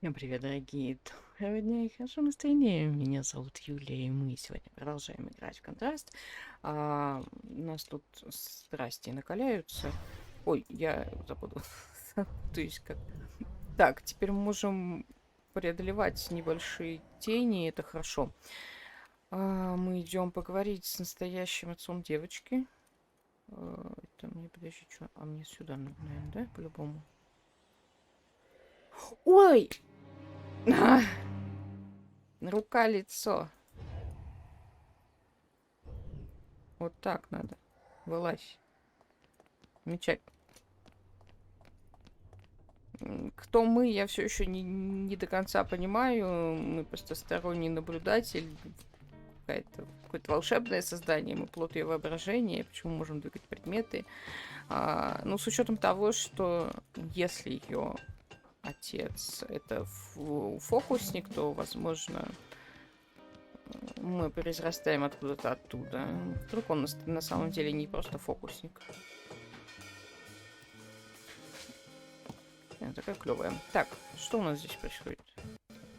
Всем привет, дорогие дня и хорошо настроение. Меня зовут Юлия, и мы сегодня продолжаем играть в Контраст. У нас тут страсти накаляются. Ой, я забуду. То есть как... Так, теперь мы можем преодолевать небольшие тени, это хорошо. Мы идем поговорить с настоящим отцом девочки. Это мне, подожди, что? А мне сюда, наверное, да, по-любому? Ой! Рука, лицо. Вот так надо. Вылазь. Замечательно. Кто мы, я все еще не до конца понимаю. Мы просто сторонний наблюдатель. Какое-то волшебное создание. Мы плод ее воображения. Почему можем двигать предметы. Ну, с учетом того, что если ее отец это фокусник, то, возможно, мы произрастаем откуда-то оттуда. Вдруг он на самом деле не просто фокусник. Такая клевая. Так, что у нас здесь происходит?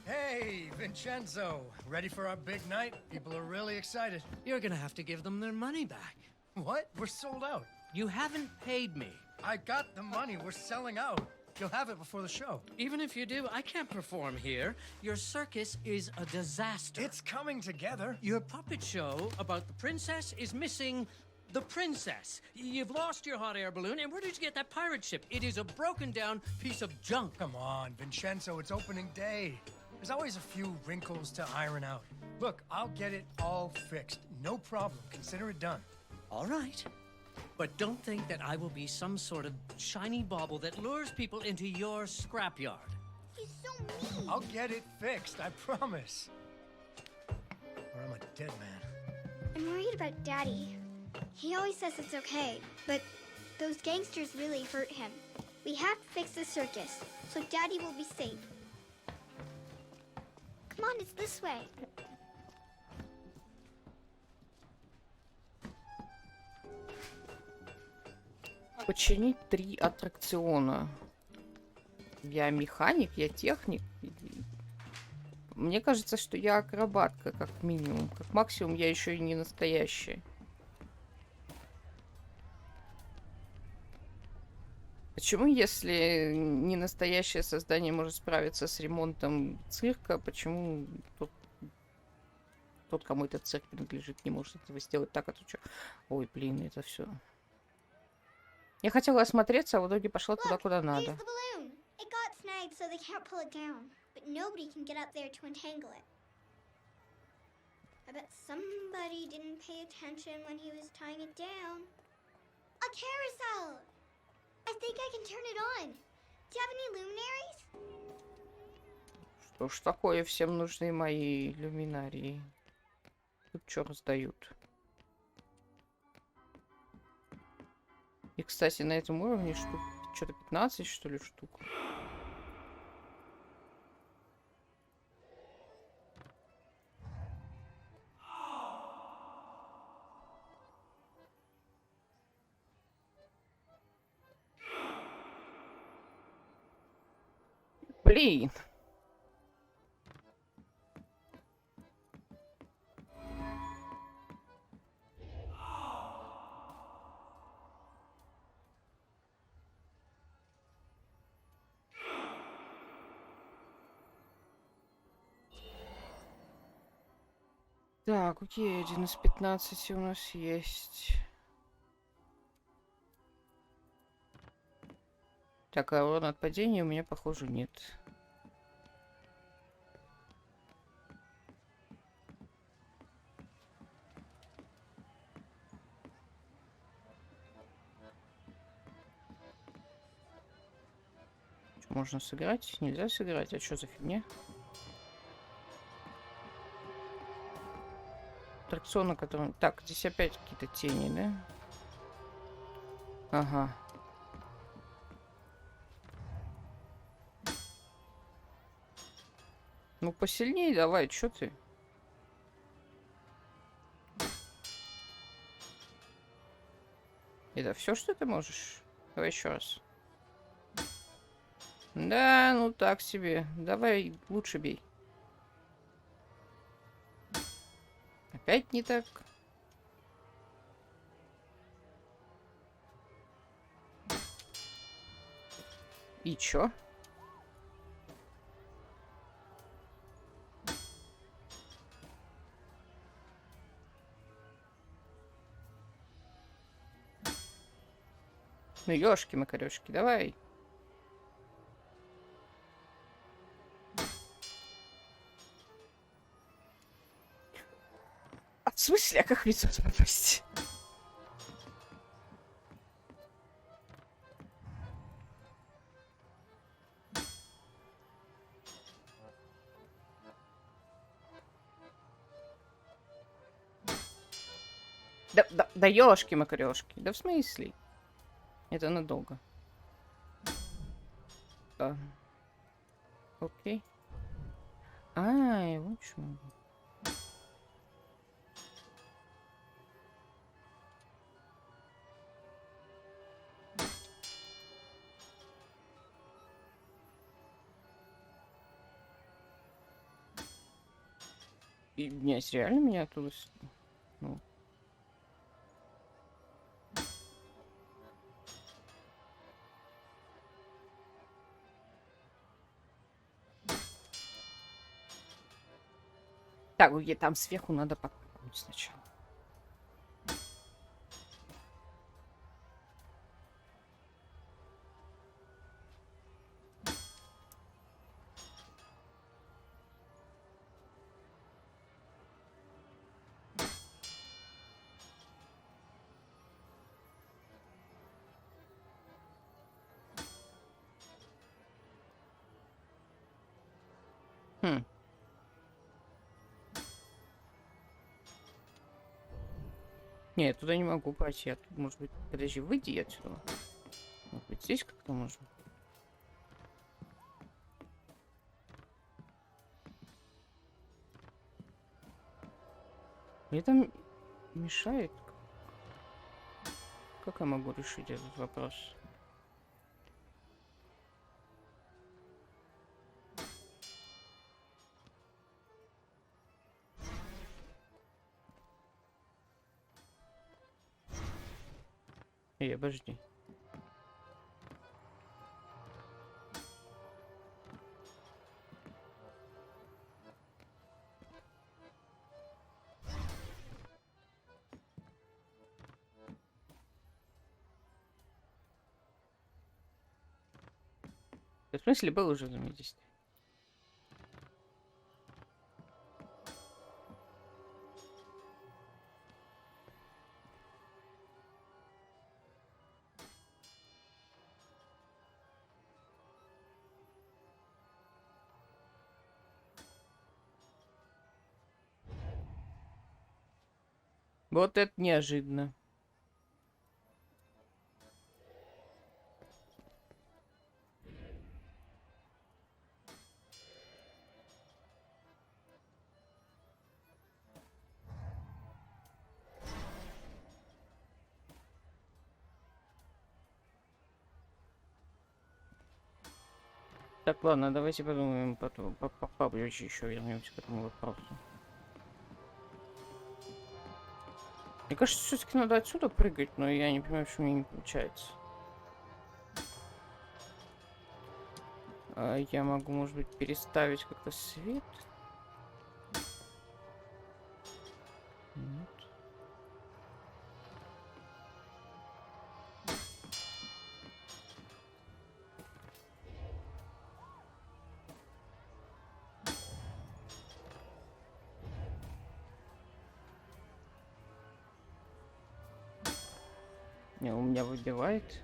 Hey, Vincenzo! Ready for our big night? People are really excited. You're gonna have to give them their money back. What? We're sold out. You haven't paid me. I got the money. We're selling out. You'll have it before the show. Even if you do, I can't perform here. Your circus is a disaster. It's coming together. Your puppet show about the princess is missing the princess. You've lost your hot air balloon, and where did you get that pirate ship? It is a broken down piece of junk. Come on, Vincenzo, it's opening day. There's always a few wrinkles to iron out. Look, I'll get it all fixed. No problem. Consider it done. All right. But don't think that I will be some sort of shiny bauble that lures people into your scrapyard. He's so mean. I'll get it fixed, I promise. Or I'm a dead man. I'm worried about Daddy. He always says it's okay, but those gangsters really hurt him. We have to fix the circus, so Daddy will be safe. Come on, it's this way. Починить 3 аттракциона. Я механик, я техник. Мне кажется, что я акробатка, как минимум. Как максимум, я еще и не настоящая. Почему, если не настоящее создание может справиться с ремонтом цирка, почему тот, кому этот цирк принадлежит, не может этого сделать так, это что? Ой, блин, это все. Я хотела осмотреться, а в итоге пошла туда, куда надо. There's the balloon. It got snagged, so they can't pull it down. But nobody can get up there to untangle it. I bet somebody didn't pay attention when he was tying it down. A carousel! I think I can turn it on. Do you have any luminaries? Что ж такое, всем нужны мои люминарии. Тут что раздают? И, кстати, на этом уровне штук что-то 15, что ли, штук. Блин. Так, окей, 1 из 15 у нас есть. Так, а урон от падения у меня, похоже, нет. Что, можно сыграть? Нельзя сыграть? А что за фигня? Аттракцион, на котором... Так, здесь опять какие-то тени, да? Ага. Ну, посильнее давай, чё ты? Это все, что ты можешь? Давай еще раз. Да, ну так себе. Давай лучше бей. Опять не так. И чё? Ну, ёшки-макарёшки, давай. А в смысле, а как в лицо попасть? Да ёшки-макарёшки. Да в смысле? Это надолго. А, окей. Ай, вот чё. И князь реально меня оттуда... Ну. Так, где там сверху надо попробовать сначала. Хм. Не, я туда не могу пойти. Я тут, может быть, подожди, выйди отсюда. Может быть, здесь как-то можно? Мне там мешает. Как я могу решить этот вопрос? Эй, обожди. В смысле, был уже взаимодействие? Вот это неожиданно. Так, ладно, давайте подумаем потом, поближе еще вернемся к этому вопросу. Мне кажется, все-таки надо отсюда прыгать, но я не понимаю, почему мне не получается. Я могу, может быть, переставить как-то свет? Нет. Не, у меня выбивает.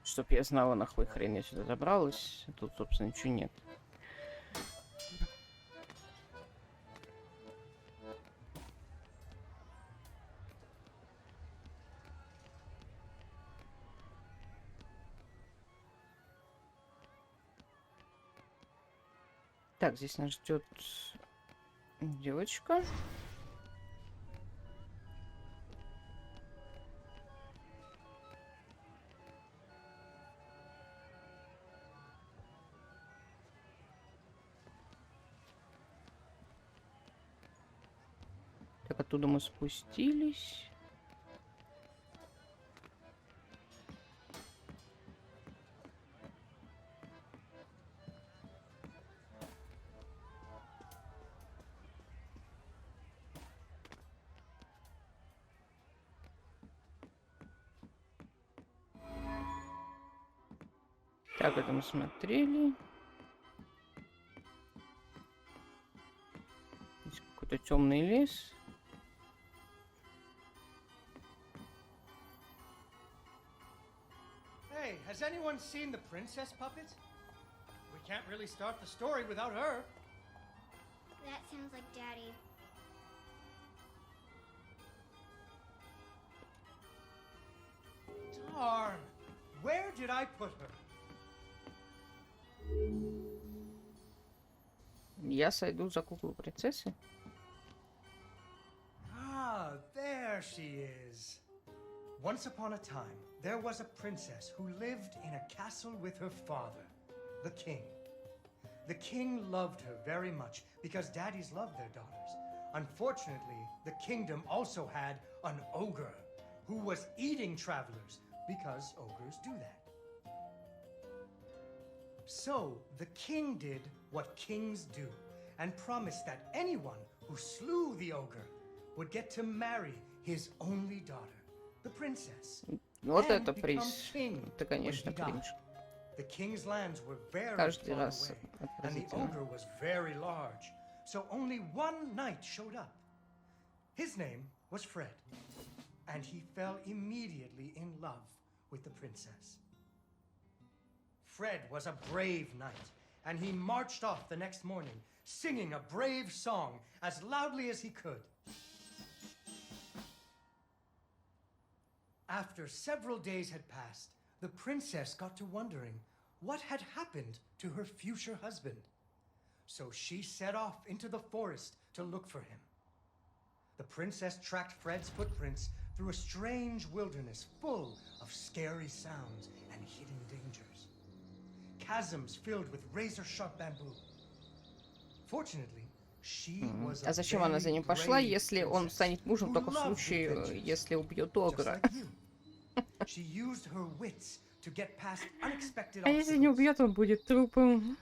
Чтоб я знала, на хуй хрен я сюда забралась. Тут, собственно, ничего нет. Так, здесь нас ждет девочка. Так, оттуда мы спустились. Так, это мы смотрели. Здесь какой-то темный лес. Hey, has anyone seen the princess puppet? We can't really start the story without her. That sounds like Daddy. Darn! Where did I put her? Я сойду за куклу принцессы. Ah, there she is. Once upon a time, there was a princess who lived in a castle with her father, the king. The king loved her very much because daddies loved their daughters. Unfortunately, the kingdom also had an ogre who was eating travelers because ogres do that. So the king did what kings do and promised that anyone who slew the ogre would get to marry his only daughter, the princess. Вот and это become приз. king Это, конечно, when he died. кринж. The king's lands were very Каждый far раз away, and the отвратительно. ogre was very large, so only one knight showed up. His name was Fred, and he fell immediately in love with the princess. Fred was a brave knight, and he marched off the next morning, singing a brave song as loudly as he could. After several days had passed, the princess got to wondering what had happened to her future husband. So she set off into the forest to look for him. The princess tracked Fred's footprints through a strange wilderness full of scary sounds and hidden dangers. Chasms filled with razor-sharp bamboo. Fortunately, she was a А зачем она за very ним пошла, brave если он princess станет мужем who только в loved случае, adventures, если убьет just огра? like you. She used her wits to get past unexpected А если не obstacles. убьет, он будет трупом.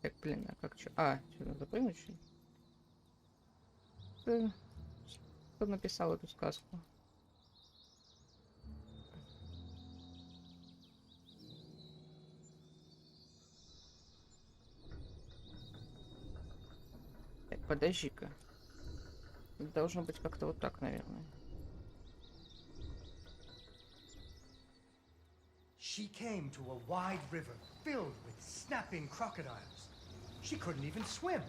Так, блин, а как что? А, что, надо прыгнуть, что ли? Кто написал эту сказку? Так, подожди-ка. Должно быть как-то вот так, наверное. She came to a wide river filled with snapping crocodiles. She couldn't even swim.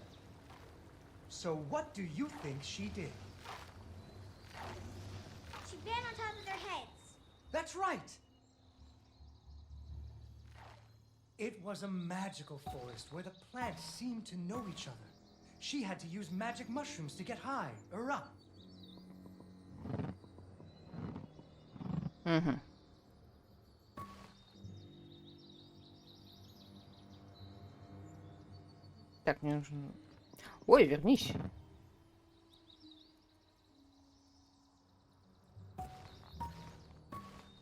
So what do you think she did? She ran on top of their heads. That's right! It was a magical forest where the plants seemed to know each other. She had to use magic mushrooms to get high or up. Угу. Так, мне нужно... Ой, вернись.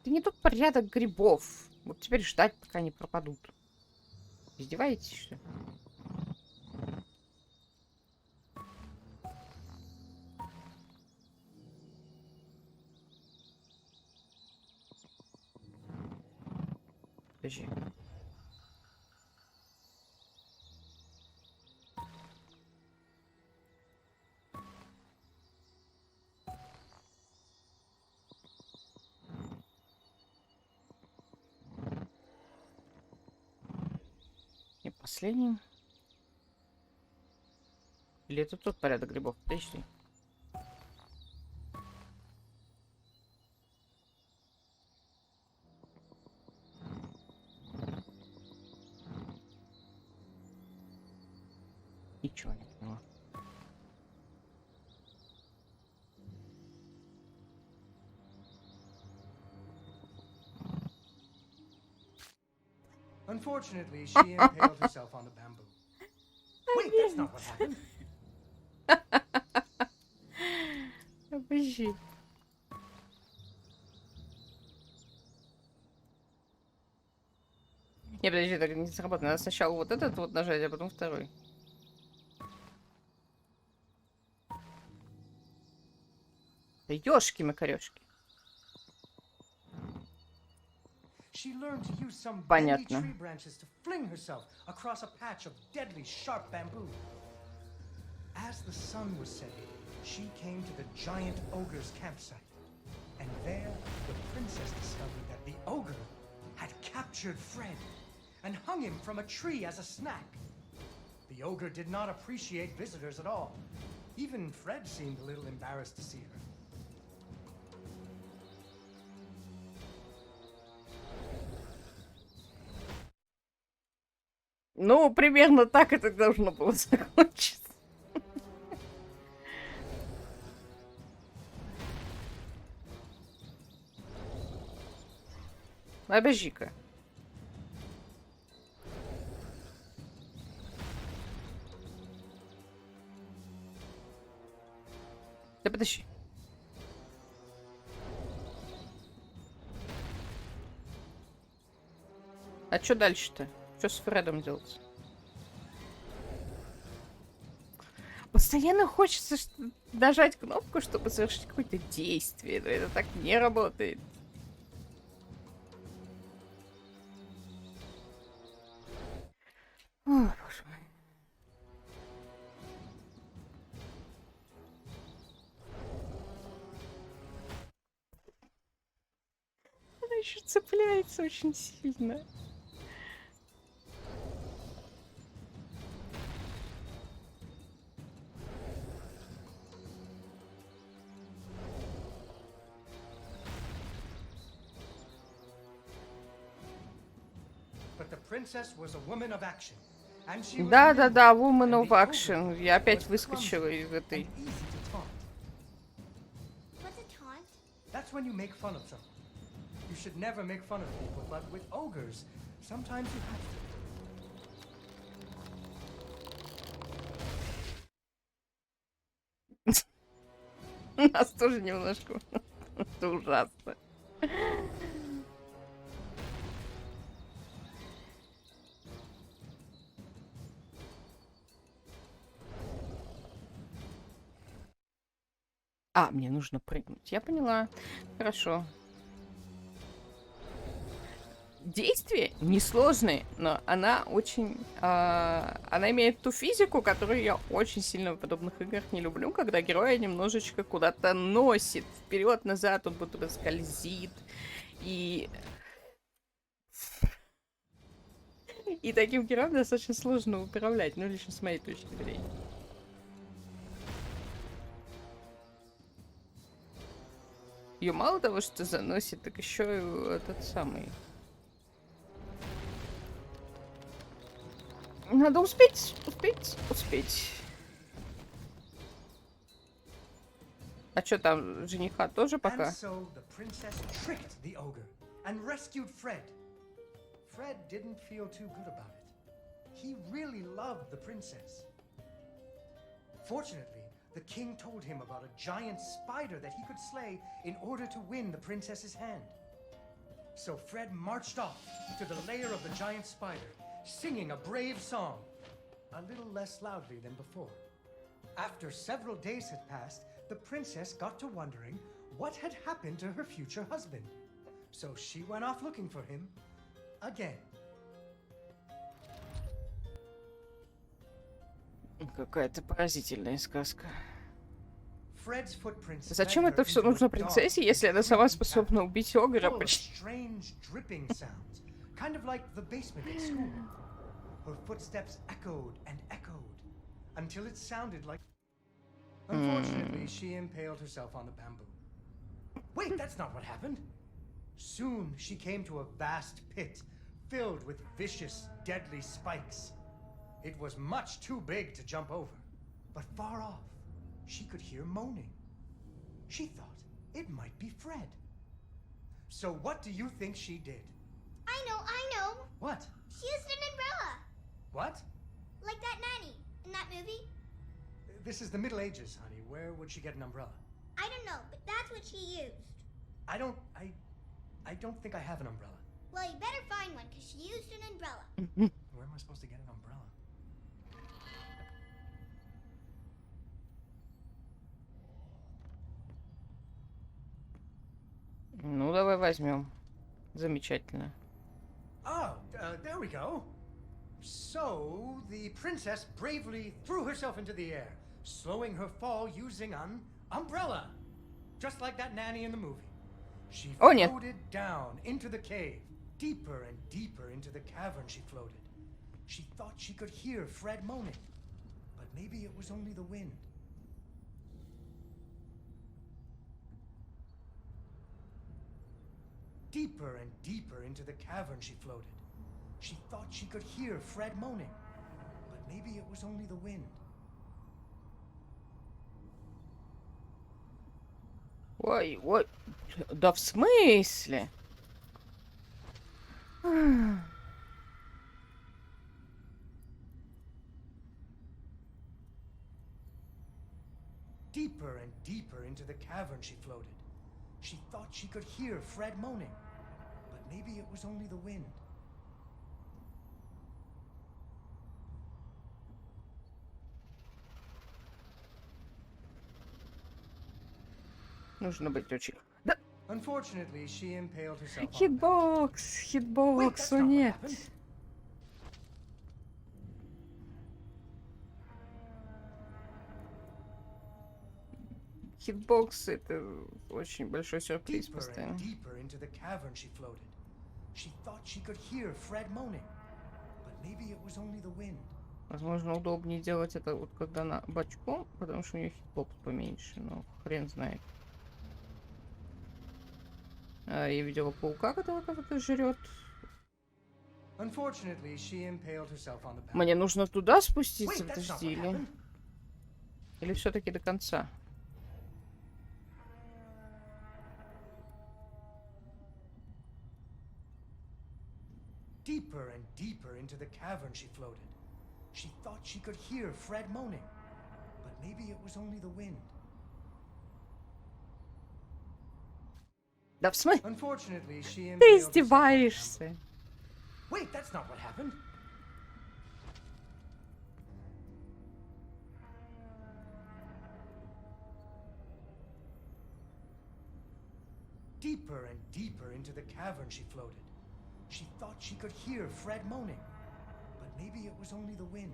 Ты не тот порядок грибов. Вот теперь ждать, пока они пропадут. Издеваетесь, что ли? Подожди. И последний. Или это тот порядок грибов? Подожди. Ничего не поняла. Unfortunately, she impaled herself on the bamboo. Wait, that's not what happened. Обожди. Не, подожди, так не сработает. Надо сначала вот этот вот нажать, а потом второй. Да ёшки-макарёшки. She learned to use some bending Понятно. tree branches to fling herself across a patch of deadly sharp bamboo. As the sun was setting, she came to the giant ogre's campsite. And there, the princess discovered that the ogre had captured Fred and hung him from a tree as a snack. The ogre did not appreciate visitors at all. Even Fred seemed a little embarrassed to see her. Ну, примерно так это должно было закончиться. Обожди-ка. Да подожди. А что дальше-то? Что с Фредом делать? Постоянно хочется нажать кнопку, чтобы совершить какое-то действие, но это так не работает. О, боже мой. Она еще цепляется очень сильно. But the princess was a woman of action. And she was Да-да-да, nimble, Woman and of the ogre Action. Я опять was выскочила clumsy из этой. and easy to taunt. What's a taunt? That's when you make fun of someone. You should never make fun of people, but with ogres, sometimes you have to. У нас тоже немножко. Это ужасно. А, мне нужно прыгнуть. Я поняла. Хорошо. Действия несложные, но она очень... она имеет ту физику, которую я очень сильно в подобных играх не люблю, когда героя немножечко куда-то носит. Вперед-назад он будто бы скользит. И таким героем достаточно сложно управлять, ну, лично с моей точки зрения. Ее мало того, что заносит, так еще и этот самый... Надо успеть. А что там, жениха тоже пока? And so the princess tricked the ogre and rescued Fred. Fred didn't feel too good about it. He really loved the princess. Fortunately, the king told him about a giant spider that he could slay in order to win the princess's hand. So Fred marched off to the lair of the giant spider, singing a brave song, a little less loudly than before. After several days had passed, the princess got to wondering what had happened to her future husband. So she went off looking for him again. Какая-то поразительная сказка. Fred's footprints Зачем led это her все into a нужно dark принцессе, если and она сама creepy способна path, убить огра full of почти? strange dripping sounds, kind of like the basement at school. Her footsteps echoed and echoed until it sounded like... Unfortunately, she impaled herself on the bamboo. Wait, that's not what happened. Soon she came to a vast pit filled with vicious, deadly spikes. It was much too big to jump over, but far off, she could hear moaning. She thought it might be Fred. So what do you think she did? I know. What? She used an umbrella. What? Like that nanny in that movie. This is the Middle Ages, honey. Where would she get an umbrella? I don't know, but that's what she used. I don't think I have an umbrella. Well, you better find one, because she used an umbrella. Where am I supposed to get an umbrella? Ну, давай возьмем. Замечательно. Oh, there we go. So, the princess bravely threw herself into the air, slowing her fall using an umbrella. Just like that nanny in the movie. She Oh, нет. floated down into the cave. Deeper and deeper into the cavern she floated. She thought she could hear Fred moaning. But maybe it was only the wind. Deeper and deeper into the cavern she floated. She thought she could hear Fred moaning. But maybe it was only the wind. Ой, ой. Да в смысле? Deeper and deeper into the cavern she floated. She thought she could hear Fred moaning. But maybe it was only the wind. Нужно быть очень... Да, Unfortunately, she impaled herself on the mountain. хитбокс, Wait, хитбоксу that's not what нет. happened. Хитбокс — это очень большой сюрприз Deeper постоянно. and deeper into the cavern she floated. She thought she could hear Fred moaning. But maybe it was only the wind. Возможно, удобнее делать это вот когда она бочком, потому что у нее хитбокс поменьше, но хрен знает. А, я видела паука, который кого-то жрет. Unfortunately, she impaled herself on the mountain. Мне нужно туда спуститься, Wait, that's not подожди, what happened. или все-таки до конца? Deeper and deeper into the cavern she floated. She thought she could hear Fred moaning. But maybe it was only the wind. Да в смысле? Unfortunately, she Ты impaled herself on the mountain. издеваешься? Wait, that's not what happened. Deeper and deeper into the cavern she floated. She thought she could hear Fred moaning. But maybe it was only the wind.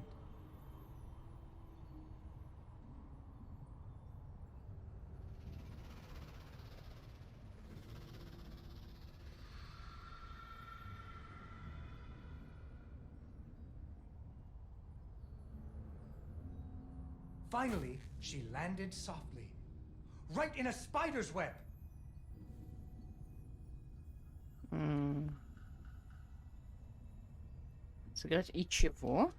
Finally, she landed softly, right in a spider's web. Сыграть и чего?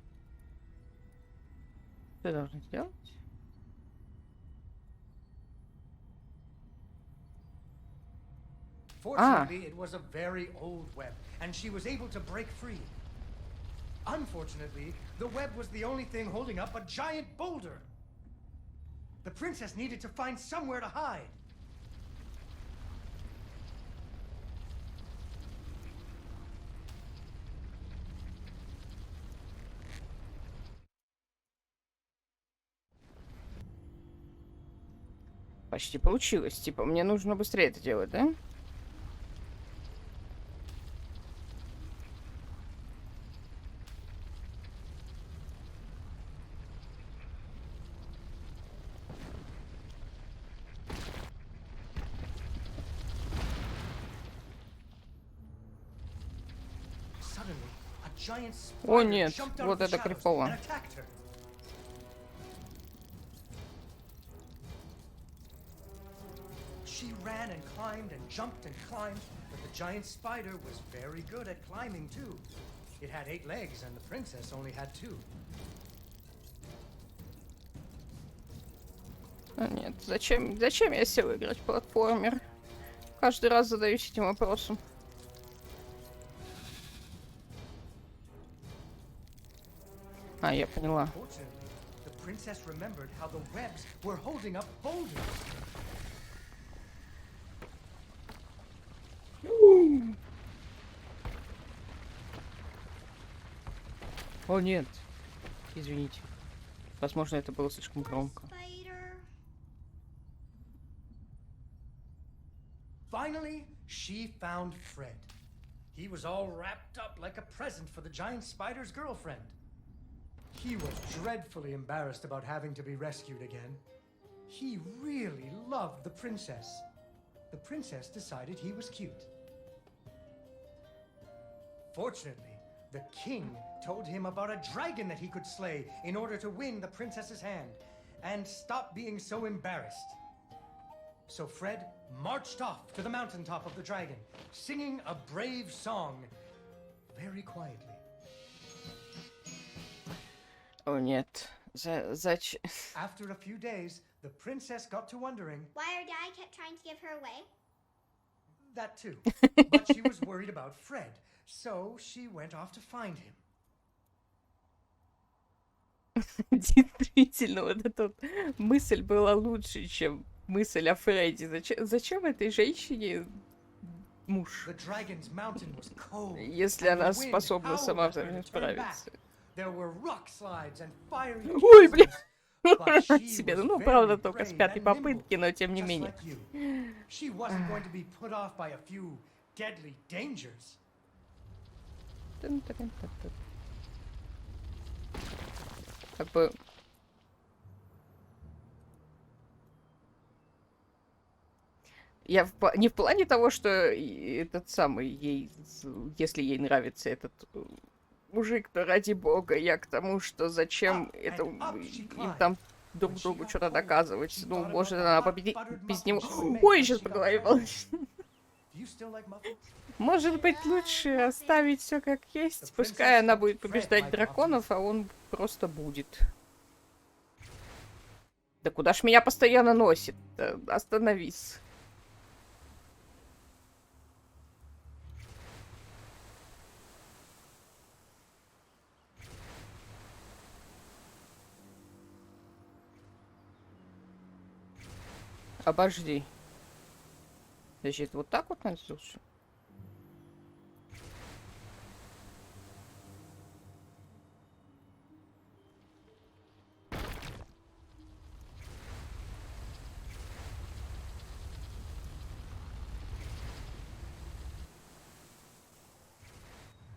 Что должна сделать? Fortunately, it was a very old web, and she was able to break free. Unfortunately, the web was the only thing holding up a giant boulder. The princess needed to find somewhere to hide. Почти получилось. Типа, мне нужно быстрее это делать, да? Suddenly, a giant О, spider нет, jumped out вот of the это shadows крипово. and attacked her. She ran and climbed and jumped and climbed, but the giant spider was very good at climbing too. It had 8 legs, and the princess only had 2. А нет, зачем я сел играть в платформер? Каждый раз задаюсь этим вопросом. А, я поняла. Fortunately, the princess remembered how the webs were holding up boulders. О, нет. Извините. Возможно, это было слишком громко. Spider. Finally, she found Fred. He was all wrapped up like a present for the giant spider's girlfriend. He was dreadfully embarrassed about having to be rescued again. He really loved the princess. The princess decided he was cute. Fortunately, the king told him about a dragon that he could slay in order to win the princess's hand and stop being so embarrassed. So Fred marched off to the mountaintop of the dragon, singing a brave song very quietly. О, нет. Зачем? After a few days, the princess got to wondering, Why her dad kept trying to give her away? that too, but she was worried about Fred, so she went off to find him. Действительно, вот эта вот мысль была лучше, чем мысль о Фредди. Зачем этой женщине муж, The dragon's mountain was cold, если and она the wind способна howled сама at her to turn справиться? back. There were rock slides and fiery Ой, бля. but she Себе, was ну, very правда, только с brave пятой and nimble, попытки, но тем не just менее. like you. She wasn't going to be put off by a few deadly dangers. Как бы... Я не в плане того, что этот самый ей, если ей нравится этот мужик, то ради бога, я к тому, что зачем это им там друг другу что-то доказывать. Ну, может, она победит без него. Ой, сейчас по голове получится. Do you still like muffins? Может быть, лучше оставить все как есть. Пускай она будет побеждать драконов, а он просто будет. Да куда ж меня постоянно носит? Остановись. Обожди. Значит, вот так вот надо слушать.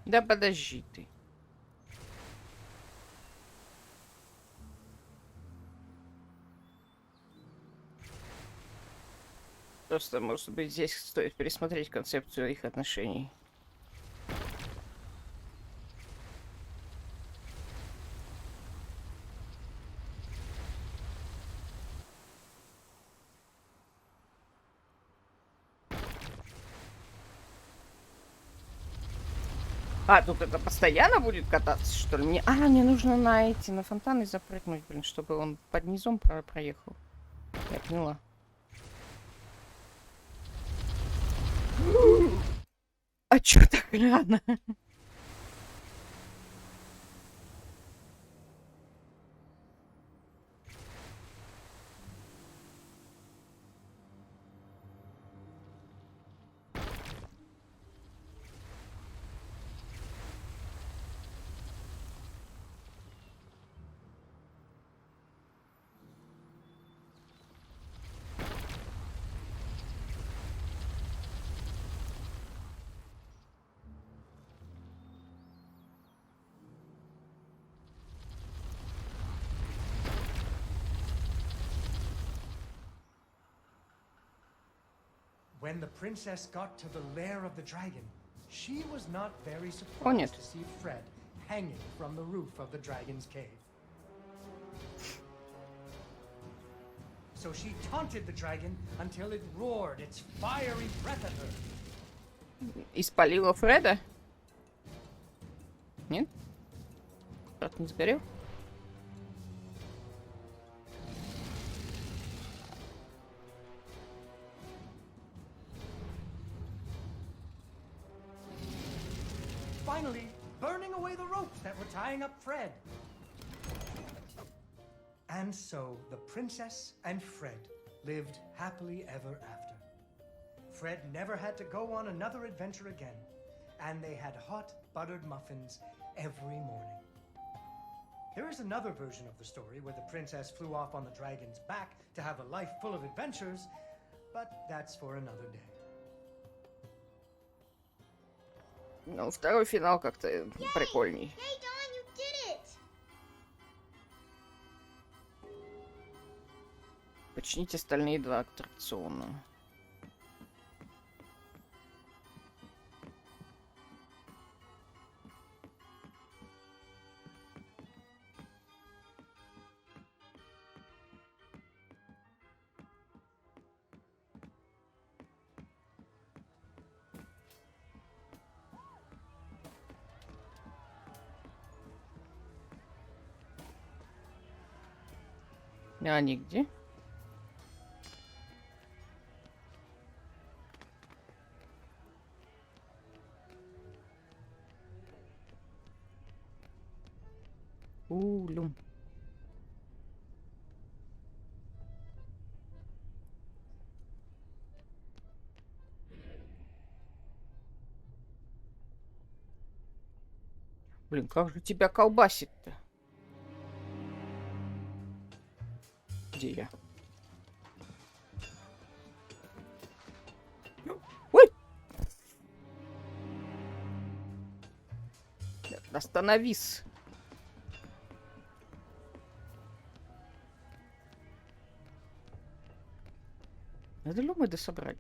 Да подожди ты. Просто, может быть, здесь стоит пересмотреть концепцию их отношений. А, тут это постоянно будет кататься, что ли? Мне нужно на фонтаны запрыгнуть, блин, чтобы он под низом проехал. Я поняла. А чё так рано? When the princess got to the lair of the dragon, she was not very surprised to see Fred hanging from the roof of the dragon's cave. So she taunted the dragon until it roared its fiery breath at her. Испалила Фреда? Нет? Брат не сгорел? Finally, burning away the ropes that were tying up Fred. And so the princess and Fred lived happily ever after. Fred never had to go on another adventure again, and they had hot buttered muffins every morning. There is another version of the story where the princess flew off on the dragon's back to have a life full of adventures, but that's for another day. Ну, второй финал как-то прикольней. Hey, Dawn, you did it! Почините остальные два аттракциона. А они где? Улюм. Блин, как же тебя колбасит-то? Где я? Ой! Остановись! Надо ломы собрать.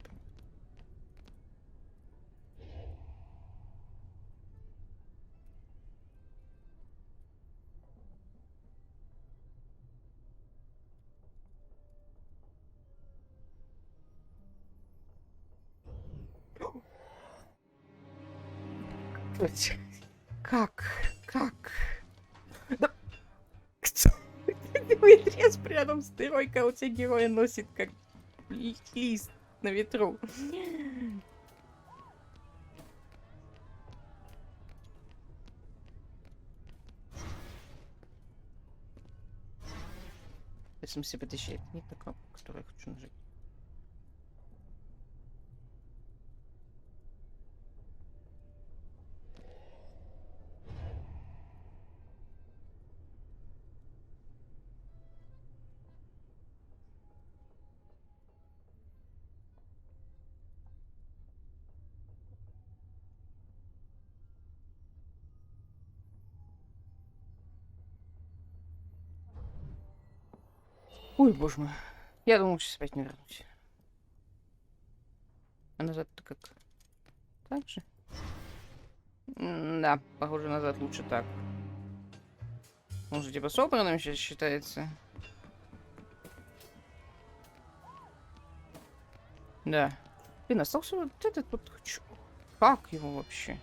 Как? Как? Да... Лес рядом с дырой, у тебя героя носит как лист на ветру. В смысле, подожди, это не та кнопка, которую я хочу нажать. Ой, боже мой. Я думал, сейчас опять не вернусь. А назад-то как? Так же? Да, похоже, назад лучше так. Он же типа собранным сейчас считается. Да. Блин, остался вот этот вот... Как его вообще?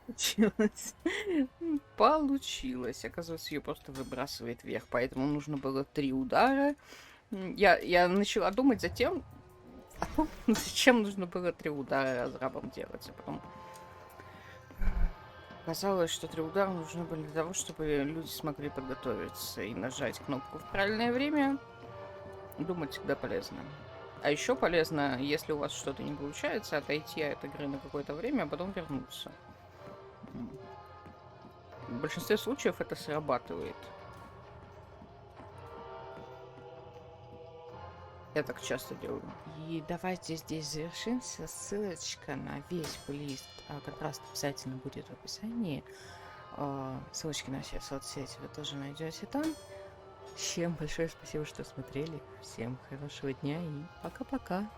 Получилось. Получилось. Оказывается, ее просто выбрасывает вверх. Поэтому нужно было 3 удара. Я начала думать затем, о том, зачем нужно было 3 удара разрабом делать. А потом оказалось, что 3 удара нужны были для того, чтобы люди смогли подготовиться и нажать кнопку в правильное время. Думать всегда полезно. А еще полезно, если у вас что-то не получается, отойти от игры на какое-то время, а потом вернуться. В большинстве случаев это срабатывает. Я так часто делаю. И давайте здесь завершимся. Ссылочка на весь плейлист как раз обязательно будет в описании. Ссылочки на все соцсети вы тоже найдете там. Всем большое спасибо, что смотрели. Всем хорошего дня и пока-пока.